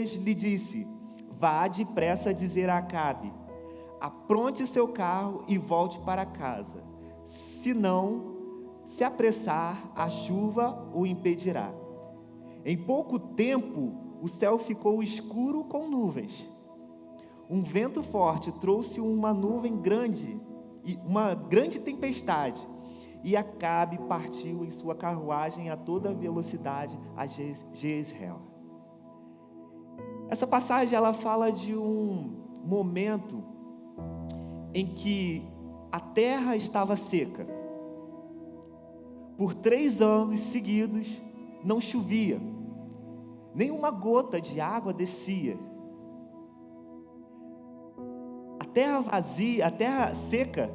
Elias lhe disse: vá depressa dizer a Acabe, apronte seu carro e volte para casa. Se não se apressar, a chuva o impedirá. Em pouco tempo, o céu ficou escuro com nuvens. Um vento forte trouxe uma nuvem grande, uma grande tempestade, e Acabe partiu em sua carruagem a toda velocidade a Jezreel. Essa passagem ela fala de um momento em que a terra estava seca. Por 3 anos seguidos não chovia, nenhuma gota de água descia. A terra vazia, a terra seca,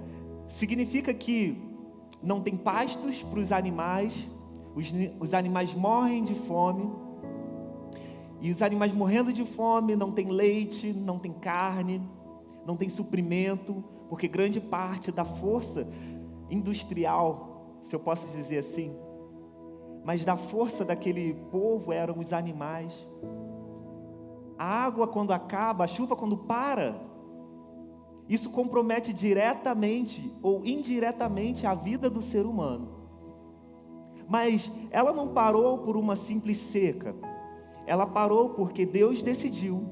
significa que não tem pastos para os animais, os animais morrem de fome, e os animais morrendo de fome não tem leite, não tem carne, não tem suprimento, porque grande parte da força industrial, se eu posso dizer assim, mas da força daquele povo eram os animais. A água quando acaba, a chuva quando para, isso compromete diretamente ou indiretamente a vida do ser humano. Mas ela não parou por uma simples seca, ela parou porque Deus decidiu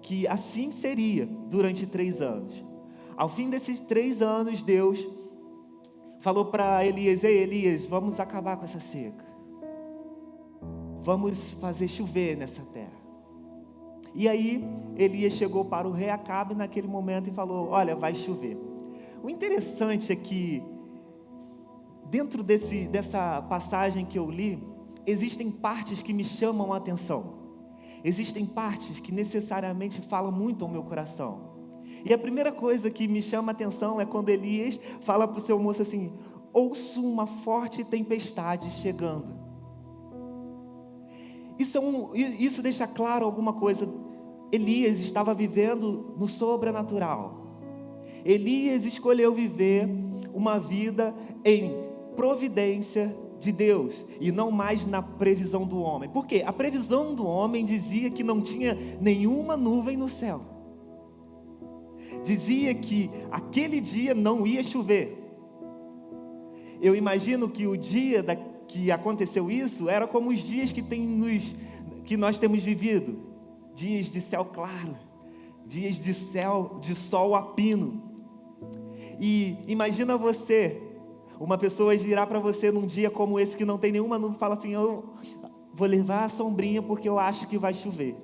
que assim seria durante 3 anos. Ao fim desses 3 anos, Deus falou para Elias: ei Elias, vamos acabar com essa seca, vamos fazer chover nessa terra. E aí Elias chegou para o rei Acabe naquele momento e falou: olha, vai chover. O interessante é que dentro dessa passagem que eu li, existem partes que me chamam a atenção, existem partes que necessariamente falam muito ao meu coração. E a primeira coisa que me chama a atenção é quando Elias fala para o seu moço assim: ouço uma forte tempestade chegando. Isso deixa claro alguma coisa. Elias estava vivendo no sobrenatural. Elias escolheu viver uma vida em providência de Deus e não mais na previsão do homem. Por quê? A previsão do homem dizia que não tinha nenhuma nuvem no céu. Dizia que aquele dia não ia chover. Eu imagino que o dia que aconteceu isso era como os dias que nós temos vivido. Dias de céu claro, dias de sol a pino. E imagina você, uma pessoa virar para você num dia como esse que não tem nenhuma nuvem e fala assim: eu vou levar a sombrinha porque eu acho que vai chover.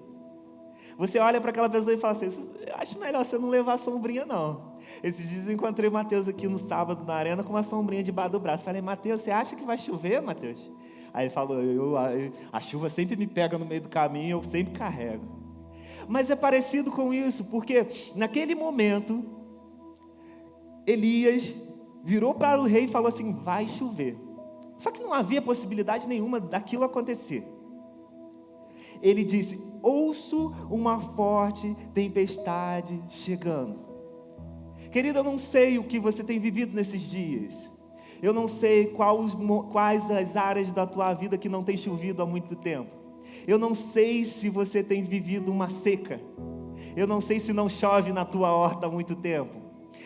Você olha para aquela pessoa e fala assim: eu acho melhor você não levar a sombrinha não. Esses dias eu encontrei o Mateus aqui no sábado na arena com uma sombrinha debaixo do braço. Falei: Mateus, você acha que vai chover, Mateus? Aí ele falou: a chuva sempre me pega no meio do caminho, eu sempre carrego. Mas é parecido com isso, porque naquele momento Elias virou para o rei e falou assim: vai chover. Só que não havia possibilidade nenhuma daquilo acontecer. Ele disse: ouço uma forte tempestade chegando. Querido, eu não sei o que você tem vivido nesses dias. Eu não sei quais as áreas da tua vida que não tem chovido há muito tempo. Eu não sei se você tem vivido uma seca. Eu não sei se não chove na tua horta há muito tempo.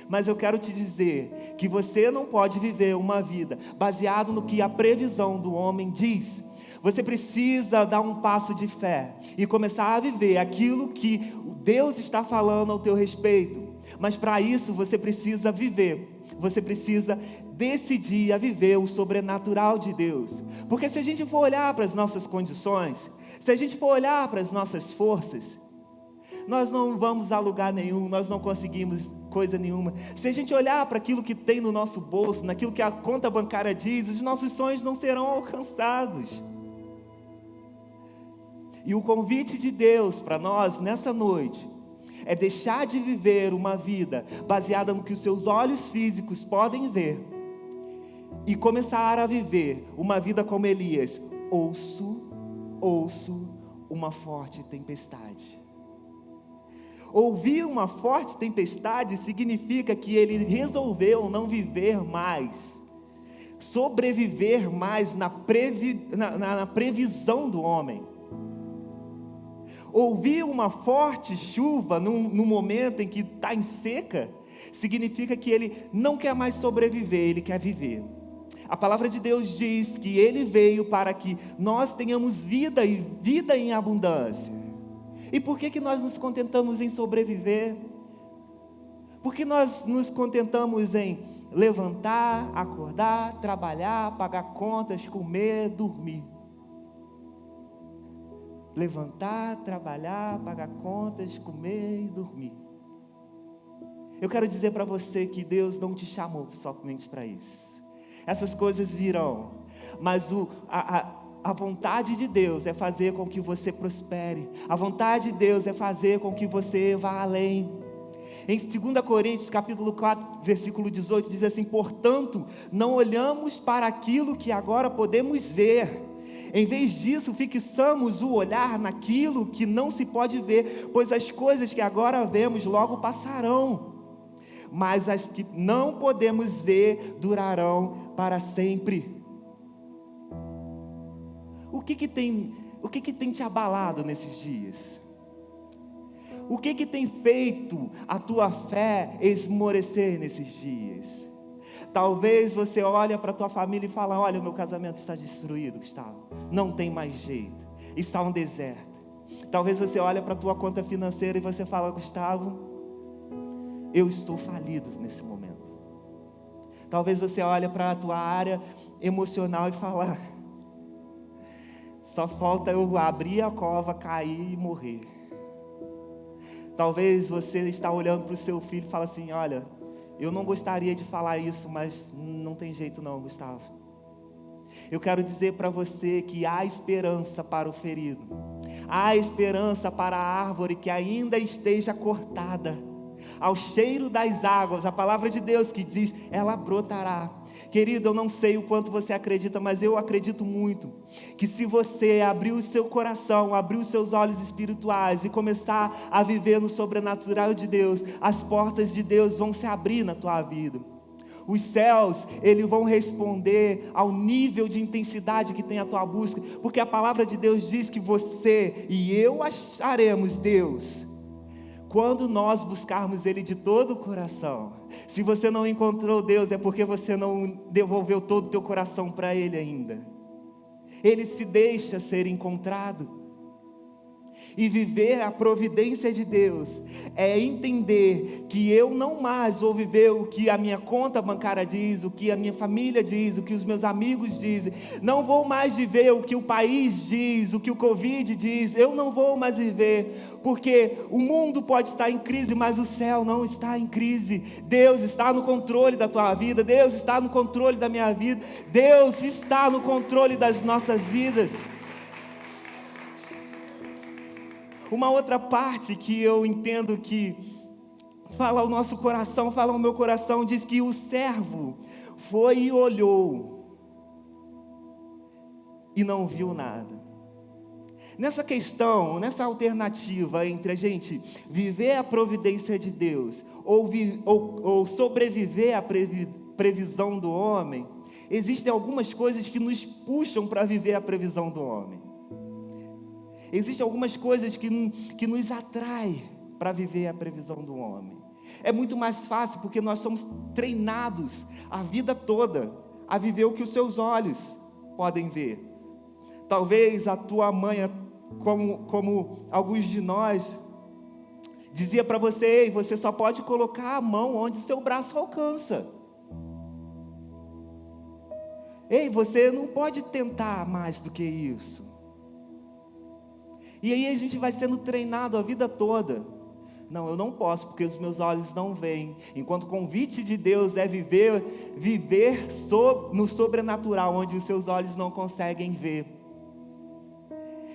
Mas eu quero te dizer que você não pode viver uma vida baseado no que a previsão do homem diz. Você precisa dar um passo de fé e começar a viver aquilo que Deus está falando ao teu respeito. Mas para isso você precisa viver. Você precisa decidir a viver o sobrenatural de Deus. Porque se a gente for olhar para as nossas condições, se a gente for olhar para as nossas forças, nós não vamos a lugar nenhum, nós não conseguimos coisa nenhuma. Se a gente olhar para aquilo que tem no nosso bolso, naquilo que a conta bancária diz, os nossos sonhos não serão alcançados. E o convite de Deus para nós nessa noite é deixar de viver uma vida baseada no que os seus olhos físicos podem ver e começar a viver uma vida como Elias: ouço uma forte tempestade. Ouvir uma forte tempestade significa que ele resolveu não viver mais, sobreviver mais na previsão do homem. Ouvir uma forte chuva no momento em que está em seca, significa que ele não quer mais sobreviver, ele quer viver. A palavra de Deus diz que ele veio para que nós tenhamos vida e vida em abundância. E por que nós nos contentamos em sobreviver? Por que nós nos contentamos em levantar, acordar, trabalhar, pagar contas, comer, dormir? Levantar, trabalhar, pagar contas, comer e dormir. Eu quero dizer para você que Deus não te chamou somente para isso. Essas coisas virão, mas a vontade de Deus é fazer com que você prospere. A vontade de Deus é fazer com que você vá além. Em 2 Coríntios capítulo 4, versículo 18, diz assim: portanto, não olhamos para aquilo que agora podemos ver. Em vez disso, fixamos o olhar naquilo que não se pode ver, pois as coisas que agora vemos logo passarão, mas as que não podemos ver durarão para sempre. O que tem te abalado nesses dias? O que tem feito a tua fé esmorecer nesses dias? Talvez você olhe para a tua família e fala: olha, o meu casamento está destruído, Gustavo, não tem mais jeito, está um deserto. Talvez você olhe para a tua conta financeira e você fala: Gustavo, eu estou falido nesse momento. Talvez você olhe para a tua área emocional e fala: só falta eu abrir a cova, cair e morrer. Talvez você está olhando para o seu filho e fala assim: olha, eu não gostaria de falar isso, mas não tem jeito não, Gustavo. Eu quero dizer para você que há esperança para o ferido. Há esperança para a árvore que ainda esteja cortada. Ao cheiro das águas, a palavra de Deus que diz, ela brotará. Querido, eu não sei o quanto você acredita, mas eu acredito muito, que se você abrir o seu coração, abrir os seus olhos espirituais e começar a viver no sobrenatural de Deus, as portas de Deus vão se abrir na tua vida. Os céus, eles vão responder ao nível de intensidade que tem a tua busca, porque a palavra de Deus diz que você e eu acharemos Deus quando nós buscarmos Ele de todo o coração. Se você não encontrou Deus, é porque você não devolveu todo o teu coração para Ele ainda. Ele se deixa ser encontrado. E viver a providência de Deus é entender que eu não mais vou viver o que a minha conta bancária diz, o que a minha família diz, o que os meus amigos dizem. Não vou mais viver o que o país diz, o que o Covid diz. Eu não vou mais viver, porque o mundo pode estar em crise, mas o céu não está em crise. Deus está no controle da tua vida, Deus está no controle da minha vida, Deus está no controle das nossas vidas. Uma outra parte que eu entendo que fala ao nosso coração, fala ao meu coração, diz que o servo foi e olhou e não viu nada. Nessa questão, nessa alternativa entre a gente viver a providência de Deus ou sobreviver à previsão do homem, existem algumas coisas que nos puxam para viver a previsão do homem. Existem algumas coisas que nos atraem para viver a previsão do homem. É muito mais fácil porque nós somos treinados a vida toda a viver o que os seus olhos podem ver. Talvez a tua mãe, como alguns de nós, dizia para você: ei, você só pode colocar a mão onde seu braço alcança. Ei, você não pode tentar mais do que isso. E aí a gente vai sendo treinado a vida toda. Não, eu não posso, porque os meus olhos não veem. Enquanto o convite de Deus é viver no sobrenatural, onde os seus olhos não conseguem ver.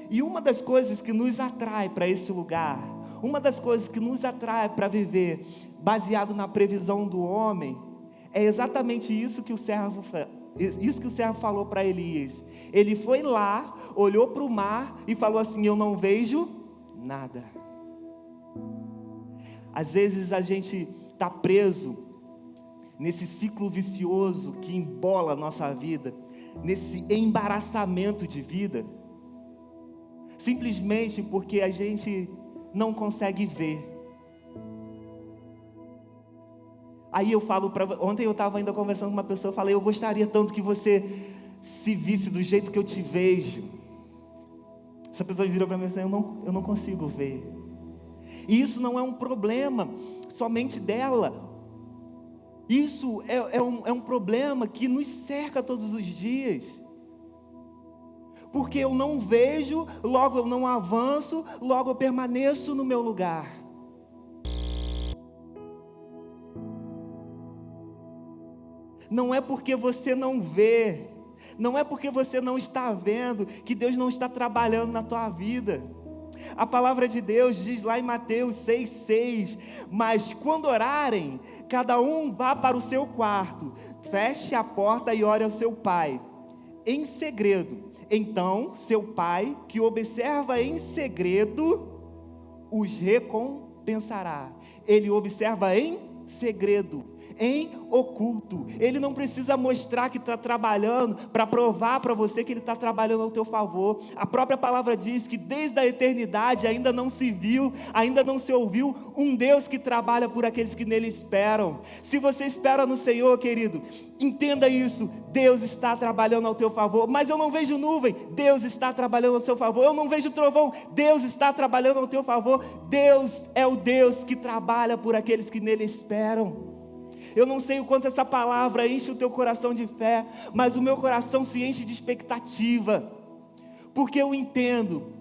E uma das coisas que nos atrai para esse lugar, uma das coisas que nos atrai para viver baseado na previsão do homem, é exatamente isso que o servo falou para Elias. Ele foi lá, olhou para o mar e falou assim: eu não vejo nada. Às vezes a gente está preso nesse ciclo vicioso que embola a nossa vida, nesse embaraçamento de vida. simplesmente porque a gente não consegue ver. Aí eu falo ontem eu estava ainda conversando com uma pessoa, eu falei, eu gostaria tanto que você se visse do jeito que eu te vejo. Essa pessoa virou para mim e disse, eu não consigo ver. E isso não é um problema somente dela. Isso é um problema que nos cerca todos os dias. Porque eu não vejo, logo eu não avanço, logo eu permaneço no meu lugar. Não é porque você não vê, não é porque você não está vendo, que Deus não está trabalhando na tua vida. A palavra de Deus diz lá em Mateus 6,6, mas quando orarem, cada um vá para o seu quarto, feche a porta e ore ao seu pai, em segredo. Então, seu pai, que observa em segredo, os recompensará. Ele observa em segredo, em oculto. Ele não precisa mostrar que está trabalhando para provar para você que Ele está trabalhando ao teu favor. A própria palavra diz que desde a eternidade ainda não se viu, ainda não se ouviu um Deus que trabalha por aqueles que nele esperam. Se você espera no Senhor, querido, entenda isso, Deus está trabalhando ao teu favor. Mas eu não vejo nuvem, Deus está trabalhando ao seu favor. Eu não vejo trovão, Deus está trabalhando ao teu favor. Deus é o Deus que trabalha por aqueles que nele esperam. Eu não sei o quanto essa palavra enche o teu coração de fé, mas o meu coração se enche de expectativa, porque eu entendo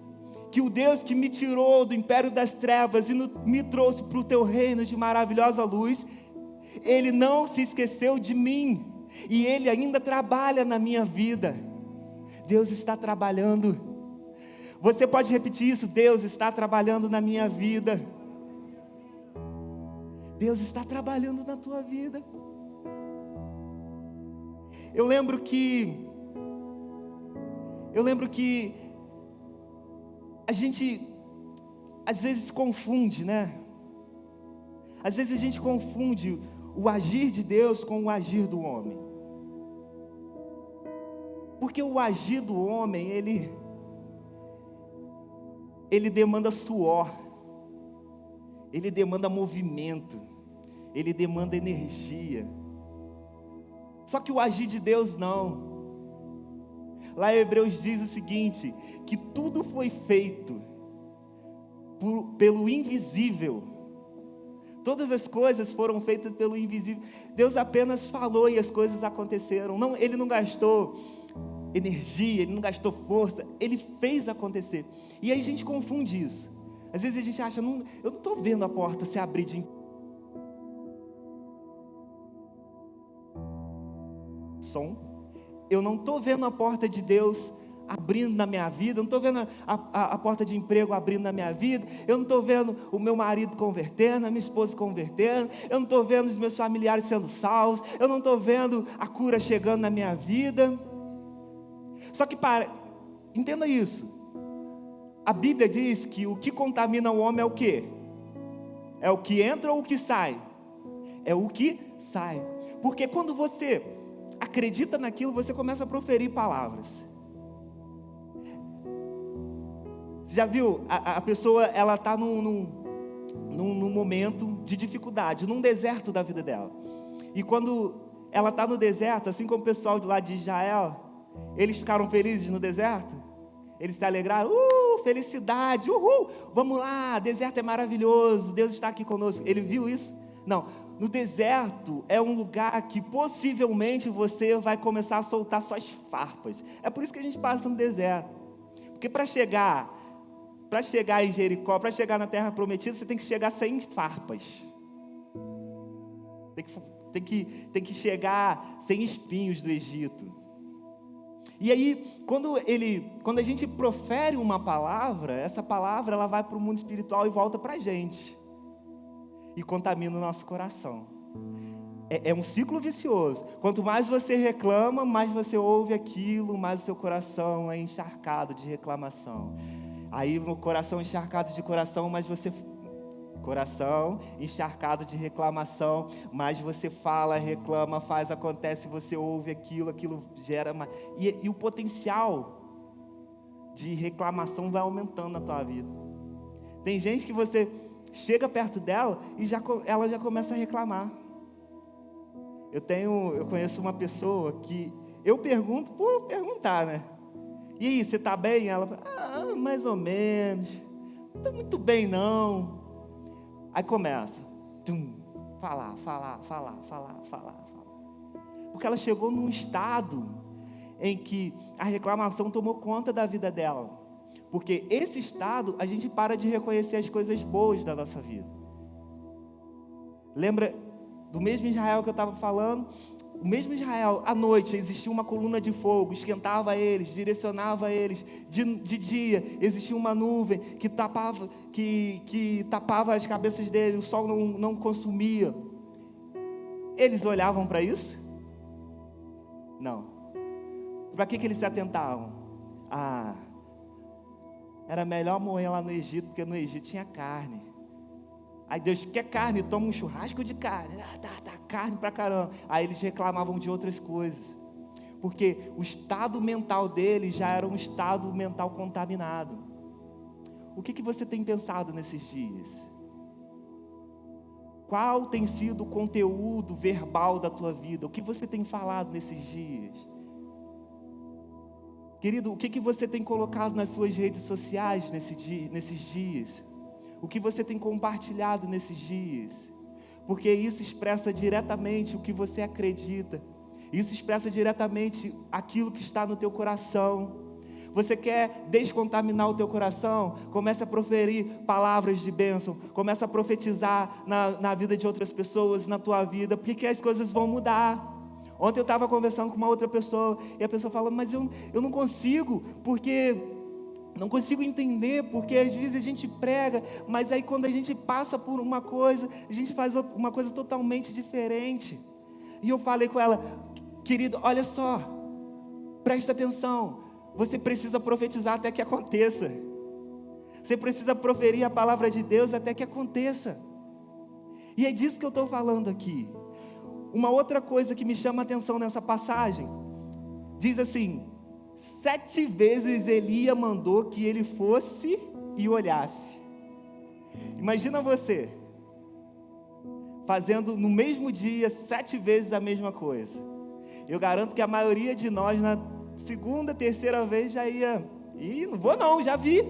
que o Deus que me tirou do império das trevas e me trouxe para o teu reino de maravilhosa luz, Ele não se esqueceu de mim, e Ele ainda trabalha na minha vida. Deus está trabalhando. Você pode repetir isso? Deus está trabalhando na minha vida. Deus está trabalhando na tua vida. Eu lembro que a gente às vezes confunde, né? Às vezes a gente confunde o agir de Deus com o agir do homem. Porque o agir do homem, ele demanda suor, ele demanda movimento, ele demanda energia. Só que o agir de Deus não. Lá em Hebreus diz o seguinte, que tudo foi feito pelo invisível. Todas as coisas foram feitas pelo invisível. Deus apenas falou e as coisas aconteceram. Não, Ele não gastou energia, Ele não gastou força, Ele fez acontecer. E aí a gente confunde isso. Às vezes a gente acha, eu não estou vendo a porta se abrir de som, eu não estou vendo a porta de Deus abrindo na minha vida, eu não estou vendo a porta de emprego abrindo na minha vida, eu não estou vendo o meu marido convertendo, a minha esposa convertendo, eu não estou vendo os meus familiares sendo salvos, eu não estou vendo a cura chegando na minha vida. Só que entenda isso, a Bíblia diz que o que contamina o homem é o quê? É o que entra ou o que sai? É o que sai, porque quando você acredita naquilo, você começa a proferir palavras. Você já viu, a pessoa, ela está num momento de dificuldade, num deserto da vida dela, e quando ela está no deserto, assim como o pessoal de lá de Israel, eles ficaram felizes no deserto, eles se alegraram, felicidade, vamos lá, deserto é maravilhoso, Deus está aqui conosco. Ele viu isso? Não. No deserto é um lugar que possivelmente você vai começar a soltar suas farpas. É por isso que a gente passa no deserto. Porque para chegar em Jericó, para chegar na terra prometida, você tem que chegar sem farpas. Tem que chegar sem espinhos do Egito. E aí, quando a gente profere uma palavra, essa palavra ela vai para o mundo espiritual e volta para a gente. E contamina o nosso coração. É um ciclo vicioso. Quanto mais você reclama, mais você ouve aquilo, mais o seu coração é encharcado de reclamação. Aí o coração encharcado de coração, coração encharcado de reclamação, mais você fala, reclama, faz, acontece, você ouve aquilo gera e o potencial de reclamação vai aumentando na tua vida. Tem gente que você chega perto dela e ela já começa a reclamar. Eu conheço uma pessoa que eu pergunto por perguntar, né? E aí, você está bem? Ela fala, mais ou menos, não estou muito bem não. Aí começa, falar. Porque ela chegou num estado em que a reclamação tomou conta da vida dela. Porque esse estado, a gente para de reconhecer as coisas boas da nossa vida. Lembra do mesmo Israel que eu estava falando? O mesmo Israel, à noite, existia uma coluna de fogo, esquentava eles, direcionava eles. De dia, existia uma nuvem que tapava as cabeças deles, o sol não consumia. Eles olhavam para isso? Não. Para que eles se atentavam? Era melhor morrer lá no Egito, porque no Egito tinha carne. Aí Deus quer carne, toma um churrasco de carne. Tá carne pra caramba. Aí eles reclamavam de outras coisas. Porque o estado mental deles já era um estado mental contaminado. O que você tem pensado nesses dias? Qual tem sido o conteúdo verbal da tua vida? O que você tem falado nesses dias? Querido, o que você tem colocado nas suas redes sociais nesses dias? O que você tem compartilhado nesses dias? Porque isso expressa diretamente o que você acredita. Isso expressa diretamente aquilo que está no teu coração. Você quer descontaminar o teu coração? Comece a proferir palavras de bênção. Comece a profetizar na vida de outras pessoas, na tua vida, porque as coisas vão mudar. Ontem eu estava conversando com uma outra pessoa, e a pessoa fala, mas eu não consigo, porque... Não consigo entender, porque às vezes a gente prega, mas aí quando a gente passa por uma coisa, a gente faz uma coisa totalmente diferente. E eu falei com ela, querido, olha só, presta atenção, você precisa profetizar até que aconteça. Você precisa proferir a palavra de Deus até que aconteça. E é disso que eu estou falando aqui. Uma outra coisa que me chama a atenção nessa passagem, diz assim, 7 vezes Elia mandou que ele fosse e olhasse. Imagina você fazendo no mesmo dia 7 vezes a mesma coisa. Eu garanto que a maioria de nós na segunda, terceira vez já ia, não vou não, já vi.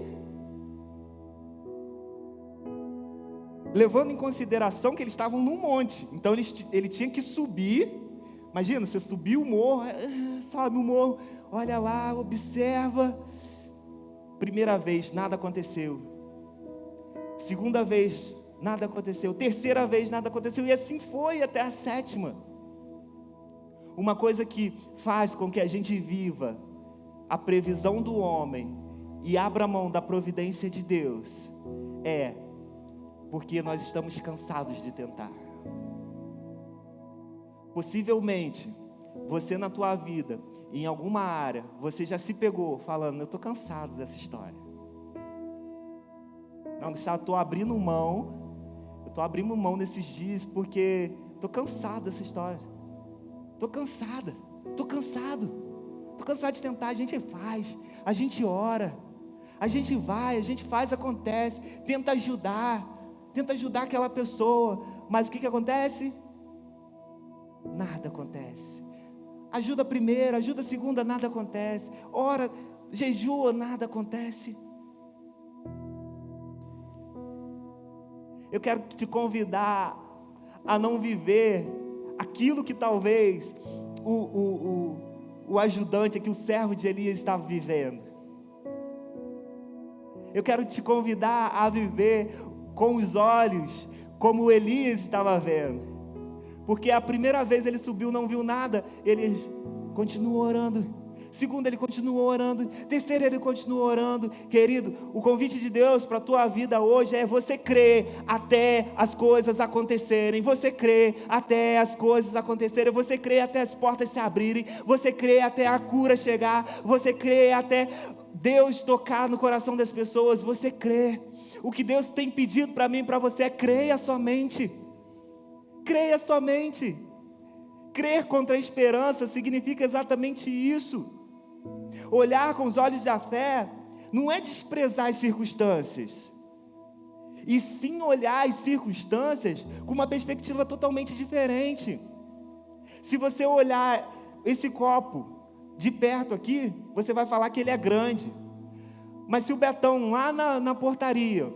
Levando em consideração que eles estavam num monte, então ele tinha que subir. Imagina, você subiu o morro, sobe o morro, olha lá, observa. Primeira vez, nada aconteceu. Segunda vez, nada aconteceu. Terceira vez, nada aconteceu. E assim foi até a 7ª. Uma coisa que faz com que a gente viva a previsão do homem e abra mão da providência de Deus é porque nós estamos cansados de tentar. Possivelmente, você na tua vida, em alguma área, você já se pegou falando, eu estou cansado dessa história. Não, eu estou abrindo mão nesses dias, porque estou cansado dessa história. Estou cansado de tentar. A gente faz, a gente ora, a gente vai, a gente faz, acontece, tenta ajudar aquela pessoa, mas o que acontece? Nada acontece. Ajuda a primeira, ajuda a segunda, nada acontece. Ora, jejua, nada acontece. Eu quero te convidar a não viver aquilo que talvez o ajudante aqui, o servo de Elias estava vivendo. Eu quero te convidar a viver com os olhos como Elias estava vendo. Porque a primeira vez ele subiu, não viu nada, ele continuou orando. Segunda, ele continuou orando. Terceira, ele continuou orando. Querido, o convite de Deus para a tua vida hoje é você crer até as coisas acontecerem. Você crer até as coisas acontecerem. Você crer até as portas se abrirem. Você crer até a cura chegar. Você crer até Deus tocar no coração das pessoas. Você crê. O que Deus tem pedido para mim e para você é creia somente. Creia somente. Crer contra a esperança significa exatamente isso. Olhar com os olhos da fé não é desprezar as circunstâncias, e sim olhar as circunstâncias com uma perspectiva totalmente diferente. Se você olhar esse copo de perto aqui, você vai falar que ele é grande. Mas se o Betão lá na portaria,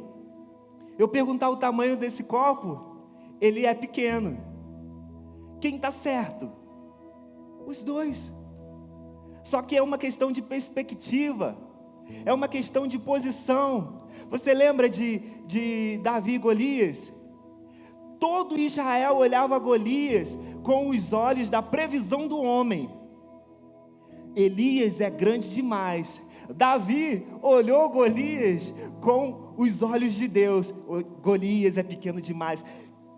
eu perguntar o tamanho desse copo, ele é pequeno. Quem está certo? Os dois. Só que é uma questão de perspectiva, é uma questão de posição. Você lembra de Davi e Golias? Todo Israel olhava Golias com os olhos da previsão do homem. Elias é grande demais. Davi olhou Golias com os olhos de Deus. Golias é pequeno demais.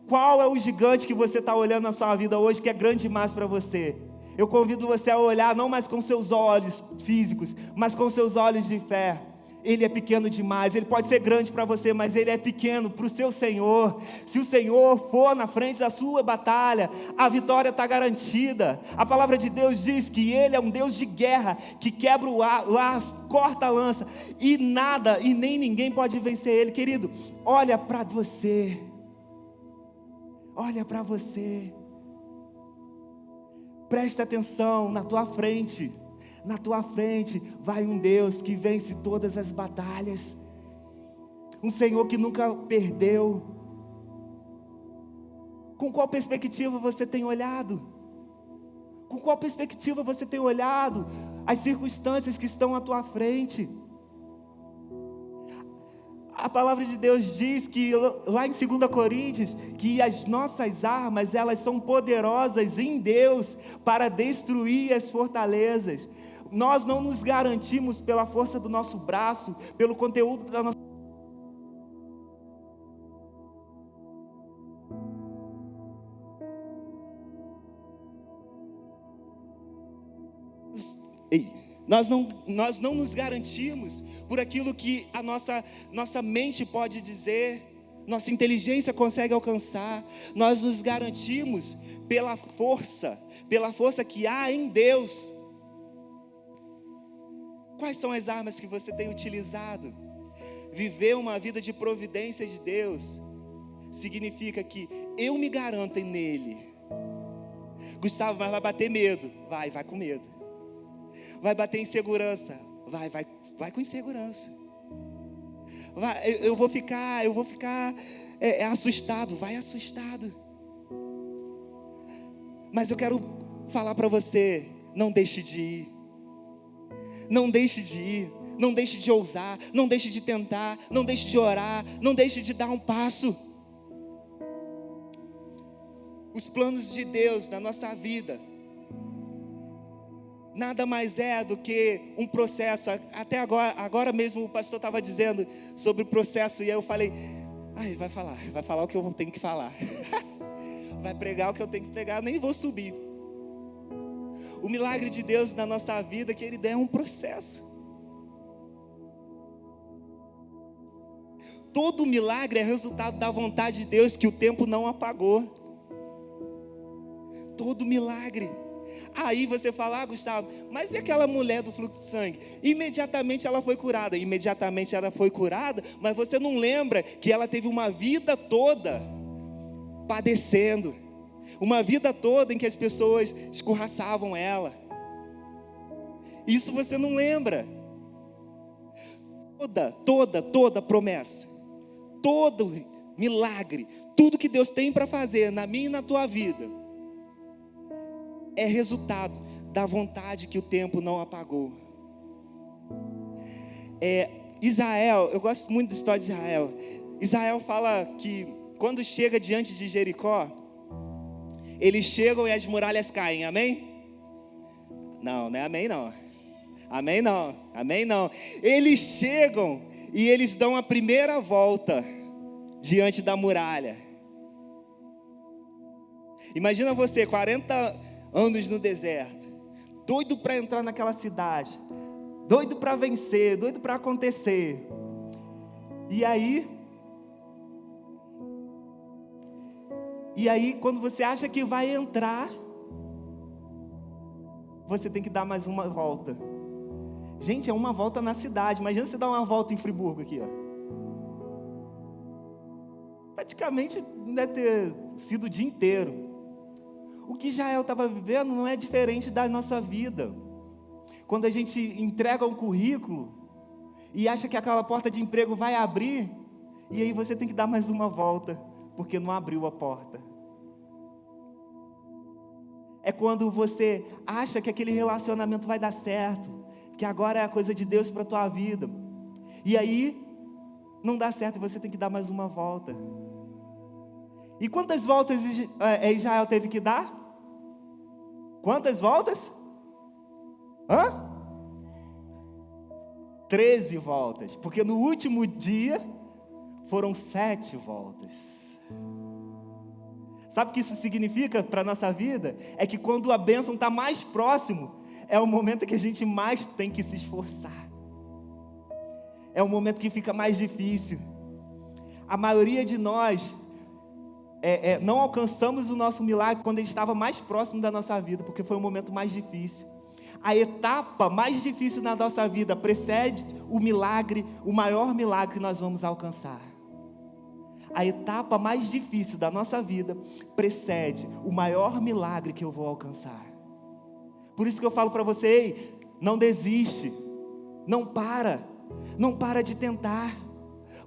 Qual é o gigante que você está olhando na sua vida hoje que é grande demais para você? Eu convido você a olhar não mais com seus olhos físicos, mas com seus olhos de fé. Ele é pequeno demais, ele pode ser grande para você, mas ele é pequeno para o seu Senhor. Se o Senhor for na frente da sua batalha, a vitória está garantida. A palavra de Deus diz que Ele é um Deus de guerra, que quebra o laço, corta a lança, e nada e nem ninguém pode vencer Ele. Querido, olha para você, olha para você, presta atenção, na tua frente vai um Deus que vence todas as batalhas, um Senhor que nunca perdeu. Com qual perspectiva você tem olhado? Com qual perspectiva você tem olhado as circunstâncias que estão à tua frente? A palavra de Deus diz que lá em 2 Coríntios, que as nossas armas, elas são poderosas em Deus para destruir as fortalezas. Nós não nos garantimos pela força do nosso braço, pelo conteúdo da nossa... Nós não nos garantimos por aquilo que a nossa mente pode dizer, nossa inteligência consegue alcançar. Nós nos garantimos pela força que há em Deus. Quais são as armas que você tem utilizado? Viver uma vida de providência de Deus significa que eu me garanto nele. Gustavo, mas vai bater medo. Vai com medo. Vai bater insegurança. Vai com insegurança. Eu vou ficar assustado. Vai assustado. Mas eu quero falar para você, não deixe de ir. Não deixe de ir, não deixe de ousar, não deixe de tentar, não deixe de orar, não deixe de dar um passo. Os planos de Deus na nossa vida nada mais é do que um processo. Até agora mesmo o pastor estava dizendo sobre o processo, e aí eu falei, vai falar o que eu tenho que falar. Vai pregar o que eu tenho que pregar, nem vou subir. O milagre de Deus na nossa vida, que Ele é um processo. Todo milagre é resultado da vontade de Deus, que o tempo não apagou. Todo milagre. Aí você fala, Gustavo, mas e aquela mulher do fluxo de sangue? Imediatamente ela foi curada. Imediatamente ela foi curada, mas você não lembra que ela teve uma vida toda padecendo. Uma vida toda em que as pessoas escorraçavam ela. Isso você não lembra. Toda promessa, todo milagre, tudo que Deus tem para fazer na minha e na tua vida, é resultado da vontade que o tempo não apagou. Israel, eu gosto muito da história de Israel. Israel fala que quando chega diante de Jericó, eles chegam e as muralhas caem, amém? Não é amém não. Amém não. Eles chegam e eles dão a primeira volta diante da muralha. Imagina você, 40 anos no deserto, doido para entrar naquela cidade, doido para vencer, doido para acontecer. E aí, quando você acha que vai entrar, você tem que dar mais uma volta. Gente, é uma volta na cidade. Imagina você dar uma volta em Friburgo aqui, ó. Praticamente deve ter sido o dia inteiro. O que Israel estava vivendo não é diferente da nossa vida. Quando a gente entrega um currículo e acha que aquela porta de emprego vai abrir, e aí você tem que dar mais uma volta, porque não abriu a porta. É quando você acha que aquele relacionamento vai dar certo, que agora é a coisa de Deus para a tua vida, e aí não dá certo e você tem que dar mais uma volta. E quantas voltas Israel teve que dar? Quantas voltas? 13 voltas, porque no último dia foram 7 voltas. Sabe o que isso significa para a nossa vida? É que quando a bênção está mais próximo, é o momento que a gente mais tem que se esforçar. É o momento que fica mais difícil. A maioria de nós não alcançamos o nosso milagre quando ele estava mais próximo da nossa vida, porque foi o momento mais difícil. A etapa mais difícil na nossa vida precede o milagre, o maior milagre que nós vamos alcançar. A etapa mais difícil da nossa vida precede o maior milagre que eu vou alcançar. Por isso que eu falo para você, ei, não desiste, não para de tentar.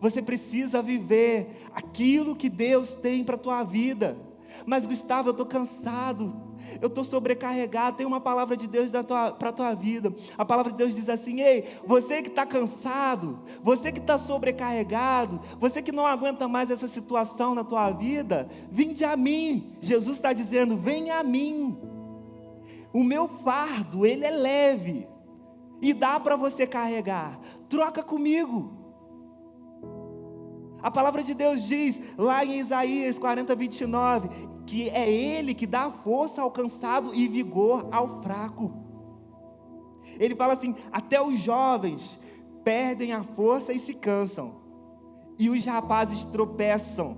Você precisa viver aquilo que Deus tem para a tua vida. Mas Gustavo, eu estou cansado, eu estou sobrecarregado. Tem uma palavra de Deus para a tua vida. A palavra de Deus diz assim: ei, você que está cansado, você que está sobrecarregado, você que não aguenta mais essa situação na tua vida, vinde a mim. Jesus está dizendo: venha a mim. O meu fardo, ele é leve e dá para você carregar. Troca comigo. A palavra de Deus diz, lá em Isaías 40:29, que é Ele que dá força ao cansado e vigor ao fraco. Ele fala assim: até os jovens perdem a força e se cansam, e os rapazes tropeçam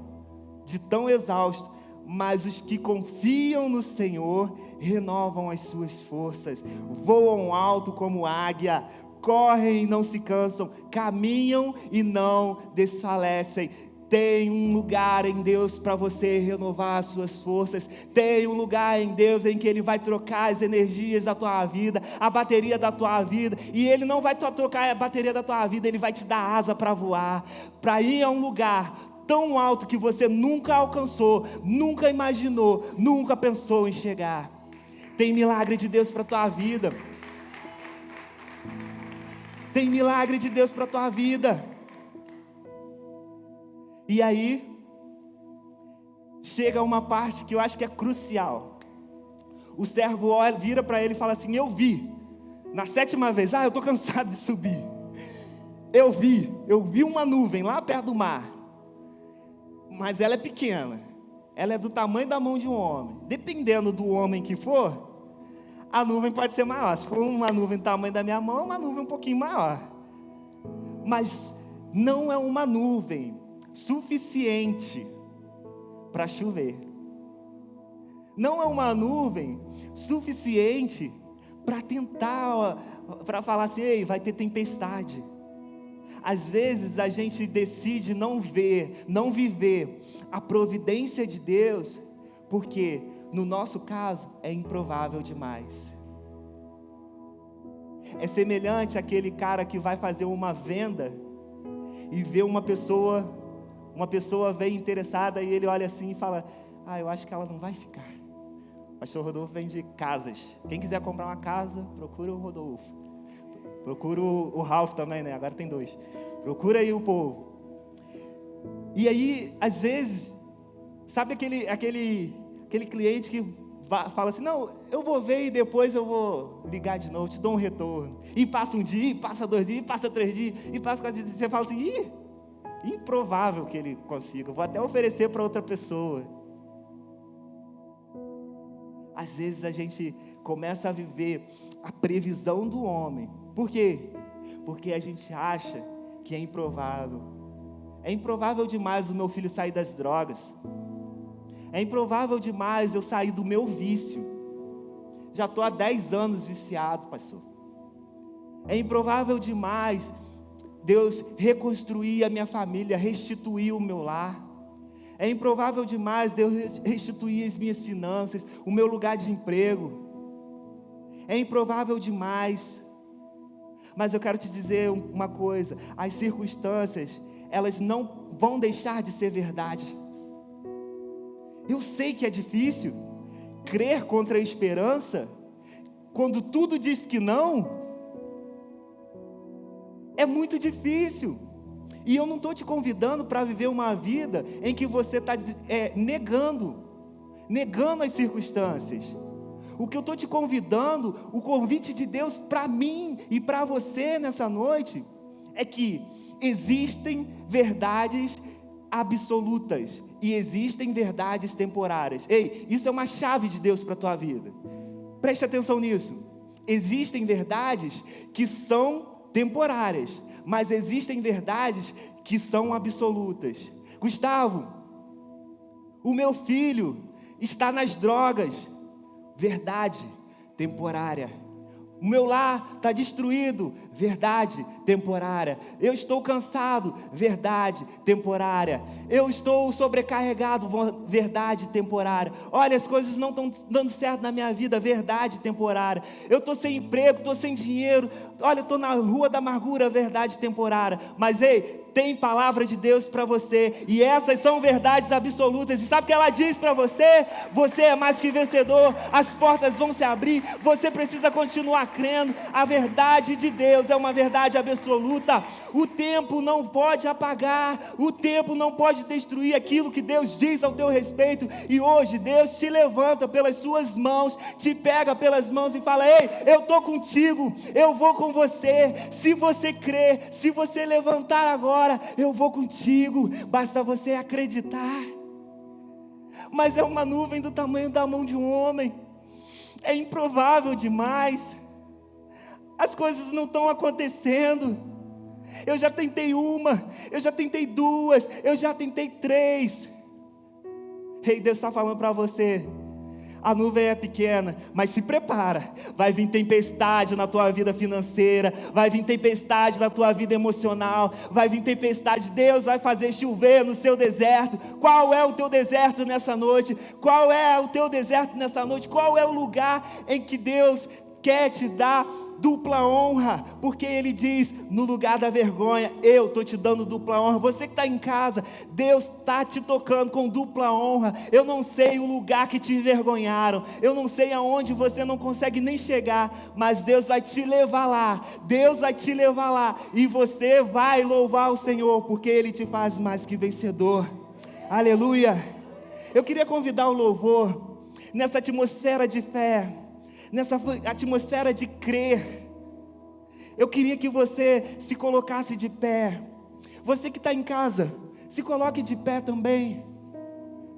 de tão exaustos, mas os que confiam no Senhor renovam as suas forças, voam alto como águia, correm e não se cansam, caminham e não desfalecem. Tem um lugar em Deus para você renovar as suas forças. Tem um lugar em Deus em que Ele vai trocar as energias da tua vida, a bateria da tua vida. E Ele não vai trocar a bateria da tua vida, Ele vai te dar asa para voar, para ir a um lugar tão alto que você nunca alcançou, nunca imaginou, nunca pensou em chegar. Tem milagre de Deus para a tua vida. Tem milagre de Deus para a tua vida. E aí, chega uma parte que eu acho que é crucial. O servo vira para ele e fala assim: eu vi, na 7ª vez, eu estou cansado de subir. Eu vi uma nuvem lá perto do mar, mas ela é pequena, ela é do tamanho da mão de um homem. Dependendo do homem que for, a nuvem pode ser maior. Se for uma nuvem do tamanho da minha mão, uma nuvem um pouquinho maior. Mas não é uma nuvem suficiente para chover. Não é uma nuvem suficiente para tentar, para falar assim: ei, vai ter tempestade. Às vezes a gente decide não viver a providência de Deus, porque no nosso caso, é improvável demais. É semelhante àquele cara que vai fazer uma venda e vê uma pessoa vem interessada e ele olha assim e fala: eu acho que ela não vai ficar. O pastor Rodolfo vende casas. Quem quiser comprar uma casa, procura o Rodolfo. Procura o Ralph também, né? Agora tem 2. Procura aí o povo. E aí, às vezes, sabe aquele cliente que fala assim: não, eu vou ver e depois eu vou ligar de novo, te dou um retorno. E passa um dia, e passa 2 dias, e passa 3 dias, e passa 4 dias. Você fala assim: improvável que ele consiga, vou até oferecer para outra pessoa. Às vezes a gente começa a viver a previsão do homem. Por quê? Porque a gente acha que é improvável. É improvável demais o meu filho sair das drogas. É improvável demais eu sair do meu vício. Já estou há 10 anos viciado, pastor. É improvável demais Deus reconstruir a minha família, restituir o meu lar. É improvável demais Deus restituir as minhas finanças, o meu lugar de emprego. É improvável demais. Mas eu quero te dizer uma coisa: as circunstâncias, elas não vão deixar de ser verdade. Eu sei que é difícil crer contra a esperança, quando tudo diz que não. É muito difícil. E eu não estou te convidando para viver uma vida em que você está negando as circunstâncias. O que eu estou te convidando, o convite de Deus para mim e para você nessa noite, é que existem verdades absolutas e existem verdades temporárias. Ei, isso é uma chave de Deus para a tua vida. Preste atenção nisso. Existem verdades que são temporárias, mas existem verdades que são absolutas. Gustavo, o meu filho está nas drogas. Verdade temporária. O meu lar está destruído. Verdade temporária. Eu estou cansado. Verdade temporária. Eu estou sobrecarregado. Verdade temporária. Olha, as coisas não estão dando certo na minha vida. Verdade temporária. Eu estou sem emprego, estou sem dinheiro. Olha, estou na rua da amargura. Verdade temporária. Mas ei, tem palavra de Deus para você, e essas são verdades absolutas. E sabe o que ela diz para você? Você é mais que vencedor. As portas vão se abrir. Você precisa continuar crendo. A verdade de Deus é uma verdade absoluta. O tempo não pode apagar, o tempo não pode destruir aquilo que Deus diz ao teu respeito. E hoje Deus te levanta pelas suas mãos, te pega pelas mãos e fala: ei, eu estou contigo, eu vou com você. Se você crer, se você levantar agora, eu vou contigo, basta você acreditar. Mas é uma nuvem do tamanho da mão de um homem, é improvável demais, as coisas não estão acontecendo. Eu já tentei uma, eu já tentei duas, eu já tentei três. Ei, Deus está falando para você: a nuvem é pequena, mas se prepara, vai vir tempestade na tua vida financeira, vai vir tempestade na tua vida emocional, vai vir tempestade. Deus vai fazer chover no seu deserto. Qual é o teu deserto nessa noite? Qual é o teu deserto nessa noite? Qual é o lugar em que Deus quer te dar dupla honra? Porque Ele diz: no lugar da vergonha, eu estou te dando dupla honra. Você que está em casa, Deus está te tocando com dupla honra. Eu não sei o lugar que te envergonharam, eu não sei aonde você não consegue nem chegar, mas Deus vai te levar lá, Deus vai te levar lá, e você vai louvar o Senhor, porque Ele te faz mais que vencedor. Aleluia. Eu queria convidar o louvor, nessa atmosfera de fé, nessa atmosfera de crer. Eu queria que você se colocasse de pé. Você que está em casa, se coloque de pé também.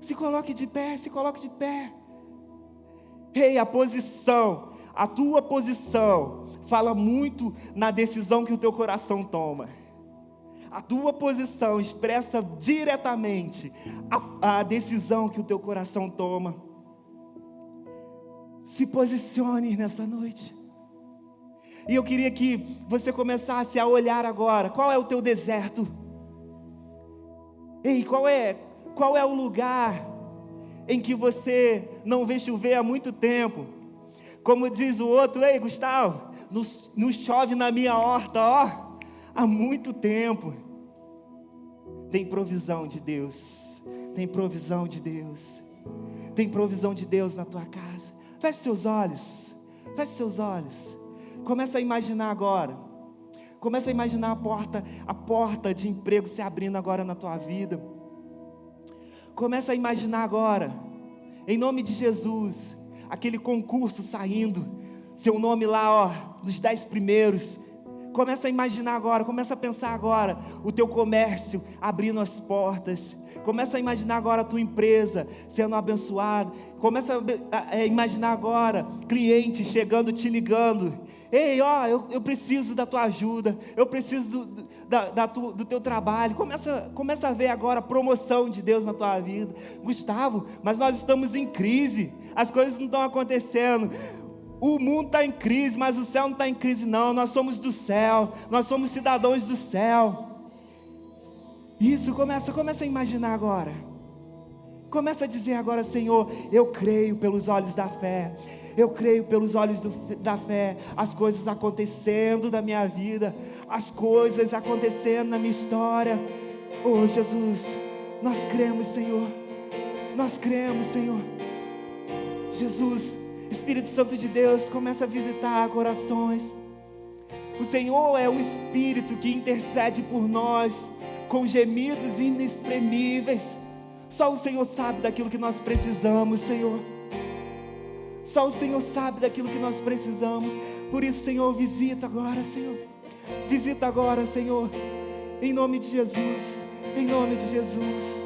Se coloque de pé, se coloque de pé. Ei, a tua posição fala muito na decisão que o teu coração toma. A tua posição expressa diretamente a decisão que o teu coração toma. Se posicione nessa noite. E eu queria que você começasse a olhar agora. Qual é o teu deserto? Ei, qual é o lugar em que você não vê chover há muito tempo? Como diz o outro: ei, Gustavo, não chove na minha horta, ó, há muito tempo. Tem provisão de Deus. Tem provisão de Deus. Tem provisão de Deus na tua casa. Feche seus olhos, feche seus olhos. Começa a imaginar agora. Começa a imaginar a porta de emprego se abrindo agora na tua vida. Começa a imaginar agora, em nome de Jesus, aquele concurso saindo, seu nome lá, ó, nos 10 primeiros. Começa a imaginar agora, começa a pensar agora, o teu comércio abrindo as portas. Começa a imaginar agora a tua empresa sendo abençoada. Começa a imaginar agora clientes chegando, te ligando: ei, ó, eu preciso da tua ajuda, eu preciso do teu trabalho. Começa a ver agora a promoção de Deus na tua vida. Gustavo, mas nós estamos em crise, as coisas não estão acontecendo. O mundo está em crise, mas o céu não está em crise não. Nós somos do céu, nós somos cidadãos do céu. Isso, começa a imaginar agora. Começa a dizer agora: Senhor, eu creio pelos olhos da fé. Eu creio pelos olhos da fé, as coisas acontecendo na minha vida, as coisas acontecendo na minha história. Oh Jesus, nós cremos, Senhor. Nós cremos, Senhor. Jesus, Espírito Santo de Deus, começa a visitar corações. O Senhor é o Espírito que intercede por nós com gemidos inexprimíveis. Só o Senhor sabe daquilo que nós precisamos, Senhor. Só o Senhor sabe daquilo que nós precisamos. Por isso, Senhor, visita agora, Senhor. Visita agora, Senhor. Em nome de Jesus. Em nome de Jesus.